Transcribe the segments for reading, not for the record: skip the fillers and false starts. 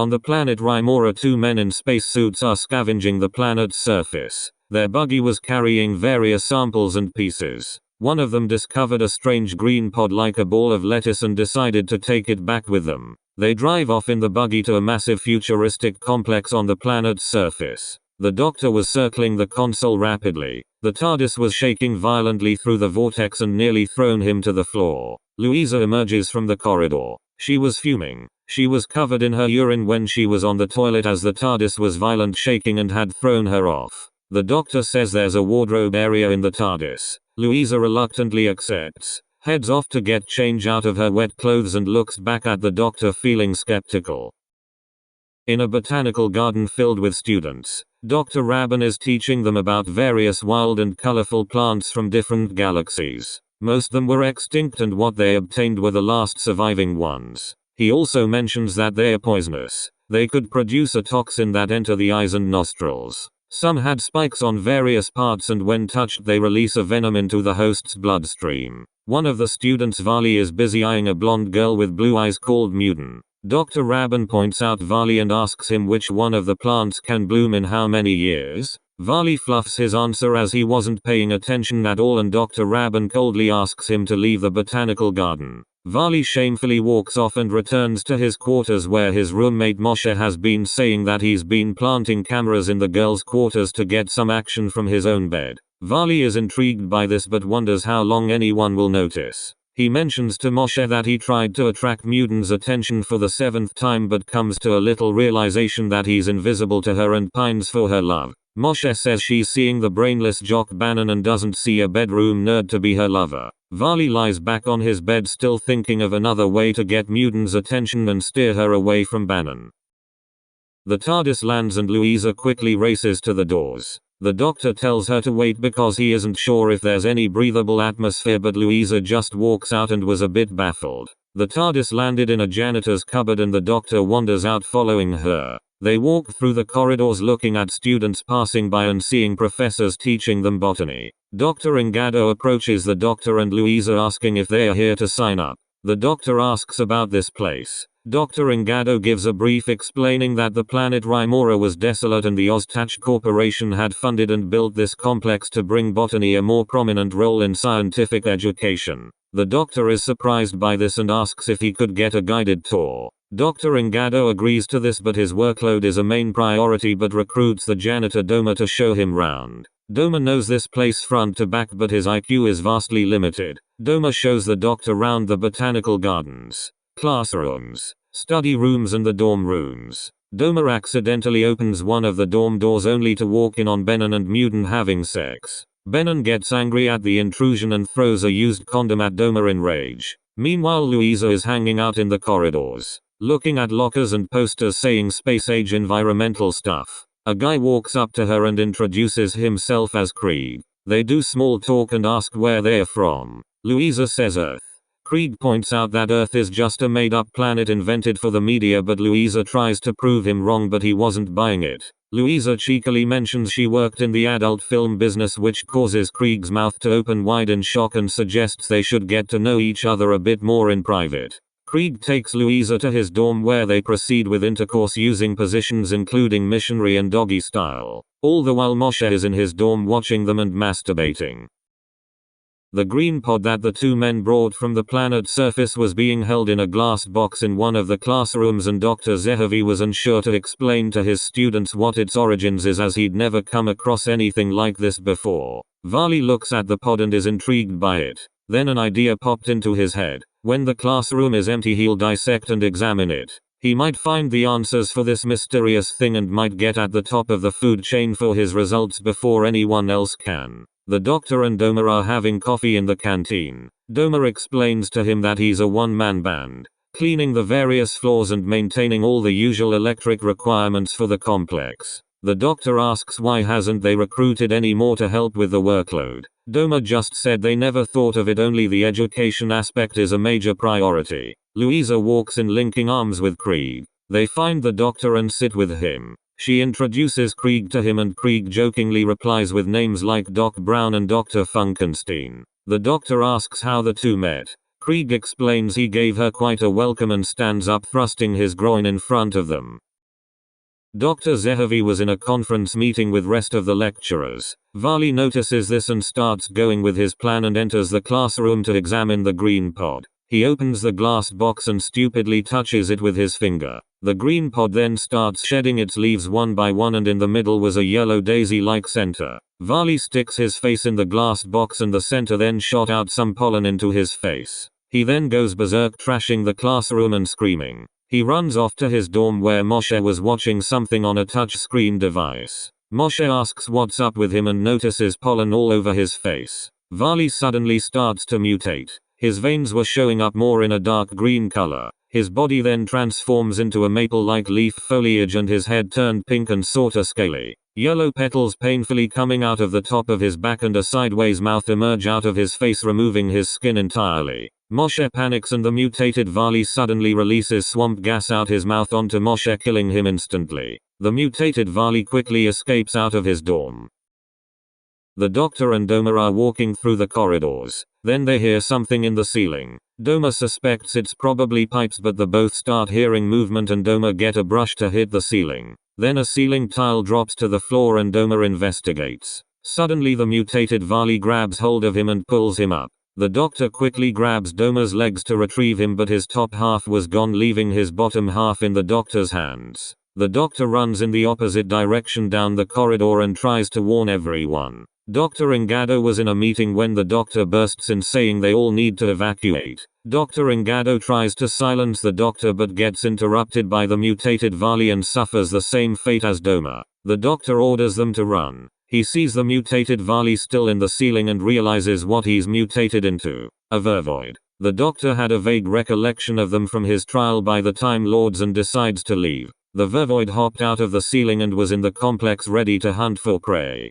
On the planet Rymora, two men in spacesuits are scavenging the planet's surface. Their buggy was carrying various samples and pieces. One of them discovered a strange green pod like a ball of lettuce and decided to take it back with them. They drive off in the buggy to a massive futuristic complex on the planet's surface. The Doctor was circling the console rapidly. The TARDIS was shaking violently through the vortex and nearly thrown him to the floor. Louisa emerges from the corridor. She was fuming. She was covered in her urine when she was on the toilet as the TARDIS was violent shaking and had thrown her off. The Doctor says there's a wardrobe area in the TARDIS. Louisa reluctantly accepts, heads off to get change out of her wet clothes and looks back at the Doctor feeling skeptical. In a botanical garden filled with students, Dr. Rabin is teaching them about various wild and colorful plants from different galaxies. Most of them were extinct and what they obtained were the last surviving ones. He also mentions that they are poisonous. They could produce a toxin that enter the eyes and nostrils. Some had spikes on various parts and when touched they release a venom into the host's bloodstream. One of the students, Vali, is busy eyeing a blonde girl with blue eyes called Mudan. Dr. Rabin points out Vali and asks him which one of the plants can bloom in how many years. Vali fluffs his answer as he wasn't paying attention at all and Dr. Rabin coldly asks him to leave the botanical garden. Vali shamefully walks off and returns to his quarters where his roommate Moshe has been saying that he's been planting cameras in the girls' quarters to get some action from his own bed. Vali is intrigued by this but wonders how long anyone will notice. He mentions to Moshe that he tried to attract Mudan's attention for the 7th time but comes to a little realization that he's invisible to her and pines for her love. Moshe says she's seeing the brainless jock Bannon and doesn't see a bedroom nerd to be her lover. Vali lies back on his bed still thinking of another way to get Mudan's attention and steer her away from Bannon. The TARDIS lands and Louisa quickly races to the doors. The Doctor tells her to wait because he isn't sure if there's any breathable atmosphere but Louisa just walks out and was a bit baffled. The TARDIS landed in a janitor's cupboard and the Doctor wanders out following her. They walk through the corridors looking at students passing by and seeing professors teaching them botany. Dr. Ngado approaches the Doctor and Louisa asking if they are here to sign up. The Doctor asks about this place. Dr. Ngado gives a brief explaining that the planet Rymora was desolate and the Oztach Corporation had funded and built this complex to bring botany a more prominent role in scientific education. The Doctor is surprised by this and asks if he could get a guided tour. Dr. Ngado agrees to this but his workload is a main priority but recruits the janitor Doma to show him round. Doma knows this place front to back but his IQ is vastly limited. Doma shows the Doctor round the botanical gardens, classrooms, study rooms and the dorm rooms. Doma accidentally opens one of the dorm doors only to walk in on Bannon and Mudan having sex. Bannon gets angry at the intrusion and throws a used condom at Doma in rage. Meanwhile Louisa is hanging out in the corridors, looking at lockers and posters saying space-age environmental stuff. A guy walks up to her and introduces himself as Krieg. They do small talk and ask where they're from. Louisa says Earth. Krieg points out that Earth is just a made-up planet invented for the media but Louisa tries to prove him wrong but he wasn't buying it. Louisa cheekily mentions she worked in the adult film business which causes Krieg's mouth to open wide in shock and suggests they should get to know each other a bit more in private. Krieg takes Louisa to his dorm where they proceed with intercourse using positions including missionary and doggy style. All the while Moshe is in his dorm watching them and masturbating. The green pod that the two men brought from the planet's surface was being held in a glass box in one of the classrooms and Dr. Zehavi was unsure to explain to his students what its origins is as he'd never come across anything like this before. Vali looks at the pod and is intrigued by it. Then an idea popped into his head. When the classroom is empty he'll dissect and examine it. He might find the answers for this mysterious thing and might get at the top of the food chain for his results before anyone else can. The Doctor and Doma are having coffee in the canteen. Doma explains to him that he's a one-man band, cleaning the various floors and maintaining all the usual electric requirements for the complex. The Doctor asks why hasn't they recruited any more to help with the workload. Doma just said they never thought of it, only the education aspect is a major priority. Louisa walks in linking arms with Krieg. They find the Doctor and sit with him. She introduces Krieg to him and Krieg jokingly replies with names like Doc Brown and Dr. Funkenstein. The Doctor asks how the two met. Krieg explains he gave her quite a welcome and stands up thrusting his groin in front of them. Dr. Zehevi was in a conference meeting with rest of the lecturers. Varley notices this and starts going with his plan and enters the classroom to examine the green pod. He opens the glass box and stupidly touches it with his finger. The green pod then starts shedding its leaves one by one, and in the middle was a yellow daisy-like center. Varley sticks his face in the glass box and the center then shot out some pollen into his face. He then goes berserk, trashing the classroom and screaming. He runs off to his dorm where Moshe was watching something on a touch-screen device. Moshe asks what's up with him and notices pollen all over his face. Varley suddenly starts to mutate. His veins were showing up more in a dark green color. His body then transforms into a maple-like leaf foliage and his head turned pink and sorta scaly. Yellow petals painfully coming out of the top of his back and a sideways mouth emerge out of his face, removing his skin entirely. Moshe panics and the mutated Varley suddenly releases swamp gas out his mouth onto Moshe, killing him instantly. The mutated Varley quickly escapes out of his dorm. The doctor and Doma are walking through the corridors. Then they hear something in the ceiling. Doma suspects it's probably pipes, but they both start hearing movement and Doma get a brush to hit the ceiling. Then a ceiling tile drops to the floor and Doma investigates. Suddenly the mutated Varley grabs hold of him and pulls him up. The doctor quickly grabs Doma's legs to retrieve him, but his top half was gone, leaving his bottom half in the doctor's hands. The doctor runs in the opposite direction down the corridor and tries to warn everyone. Dr. Ngado was in a meeting when the doctor bursts in saying they all need to evacuate. Dr. Ngado tries to silence the doctor but gets interrupted by the mutated Varley and suffers the same fate as Doma. The doctor orders them to run. He sees the mutated Varley still in the ceiling and realizes what he's mutated into. A vervoid. The doctor had a vague recollection of them from his trial by the Time Lords and decides to leave. The vervoid hopped out of the ceiling and was in the complex ready to hunt for prey.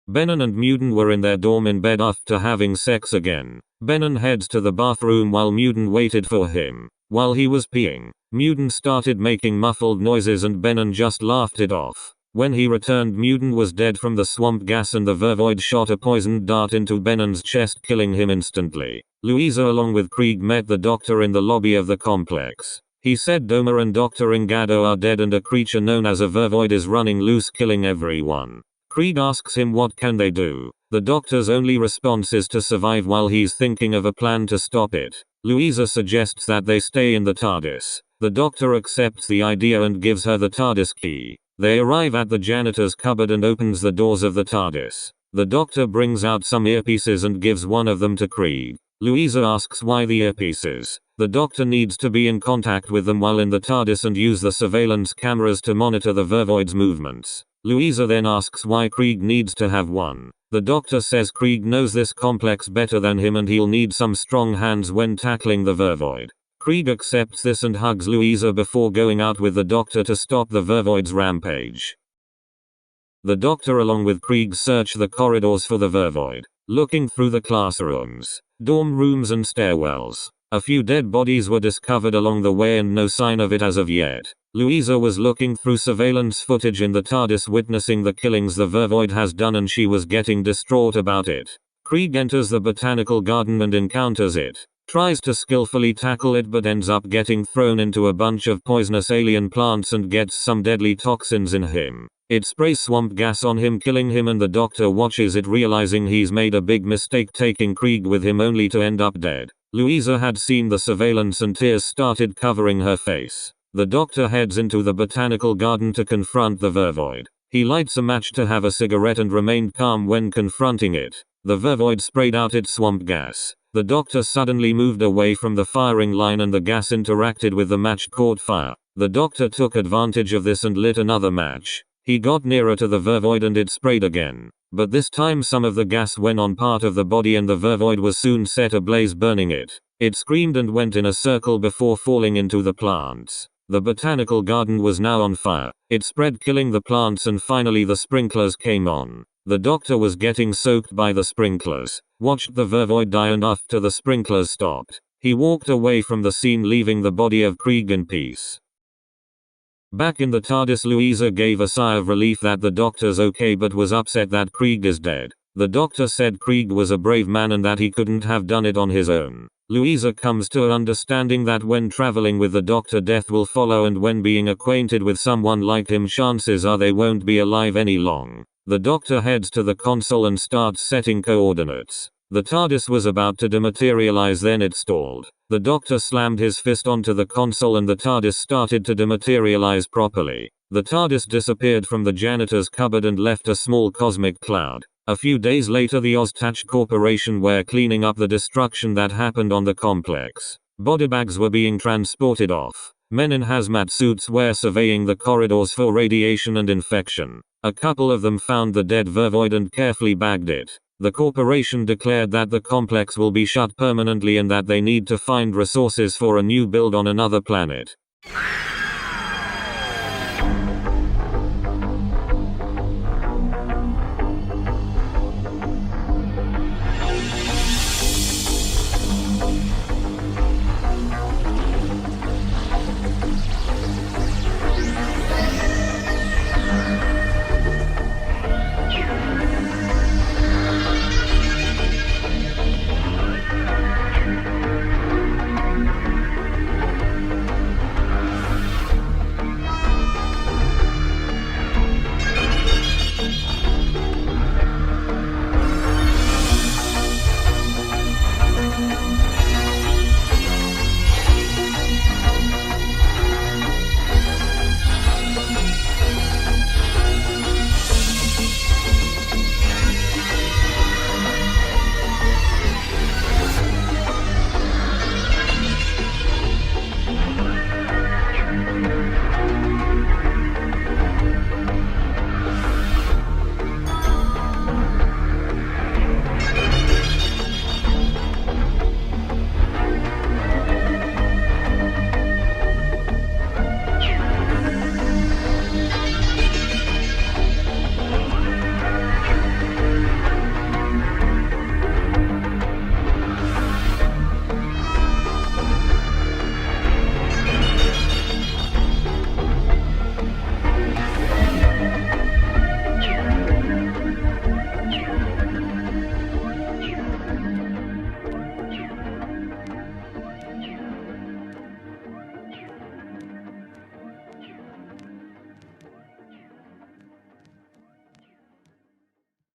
Benon and Muden were in their dorm in bed after having sex again. Benon heads to the bathroom while Muden waited for him. While he was peeing, Muden started making muffled noises and Benon just laughed it off. When he returned, Muden was dead from the swamp gas and the vervoid shot a poisoned dart into Benon's chest, killing him instantly. Louisa along with Krieg met the doctor in the lobby of the complex. He said Doma and Dr. Ngado are dead and a creature known as a vervoid is running loose, killing everyone. Krieg asks him what can they do. The doctor's only response is to survive while he's thinking of a plan to stop it. Louisa suggests that they stay in the TARDIS. The doctor accepts the idea and gives her the TARDIS key. They arrive at the janitor's cupboard and opens the doors of the TARDIS. The doctor brings out some earpieces and gives one of them to Krieg. Louisa asks why the earpieces. The doctor needs to be in contact with them while in the TARDIS and use the surveillance cameras to monitor the vervoid's movements. Louisa then asks why Krieg needs to have one. The doctor says Krieg knows this complex better than him and he'll need some strong hands when tackling the vervoid. Krieg accepts this and hugs Louisa before going out with the doctor to stop the vervoid's rampage. The doctor along with Krieg search the corridors for the vervoid, looking through the classrooms, dorm rooms and stairwells. A few dead bodies were discovered along the way and no sign of it as of yet. Louisa was looking through surveillance footage in the TARDIS witnessing the killings the vervoid has done and she was getting distraught about it. Krieg enters the botanical garden and encounters it. Tries to skillfully tackle it but ends up getting thrown into a bunch of poisonous alien plants and gets some deadly toxins in him. It sprays swamp gas on him, killing him, and the doctor watches it, realizing he's made a big mistake taking Krieg with him only to end up dead. Louisa had seen the surveillance and tears started covering her face. The doctor heads into the botanical garden to confront the vervoid. He lights a match to have a cigarette and remained calm when confronting it. The vervoid sprayed out its swamp gas. The doctor suddenly moved away from the firing line and the gas interacted with the match, caught fire. The doctor took advantage of this and lit another match. He got nearer to the vervoid and it sprayed again. But this time some of the gas went on part of the body and the vervoid was soon set ablaze, burning it. It screamed and went in a circle before falling into the plants. The botanical garden was now on fire. It spread, killing the plants, and finally the sprinklers came on. The doctor was getting soaked by the sprinklers, watched the vervoid die, and after the sprinklers stopped, he walked away from the scene, leaving the body of Krieg in peace. Back in the TARDIS, Louisa gave a sigh of relief that the doctor's okay but was upset that Krieg is dead. The doctor said Krieg was a brave man and that he couldn't have done it on his own. Louisa comes to an understanding that when traveling with the Doctor, death will follow, and when being acquainted with someone like him, chances are they won't be alive any long. The Doctor heads to the console and starts setting coordinates. The TARDIS was about to dematerialize, then it stalled. The Doctor slammed his fist onto the console and the TARDIS started to dematerialize properly. The TARDIS disappeared from the janitor's cupboard and left a small cosmic cloud. A few days later, the Oztach Corporation were cleaning up the destruction that happened on the complex. Bodybags were being transported off. Men in hazmat suits were surveying the corridors for radiation and infection. A couple of them found the dead Vervoid and carefully bagged it. The corporation declared that the complex will be shut permanently and that they need to find resources for a new build on another planet.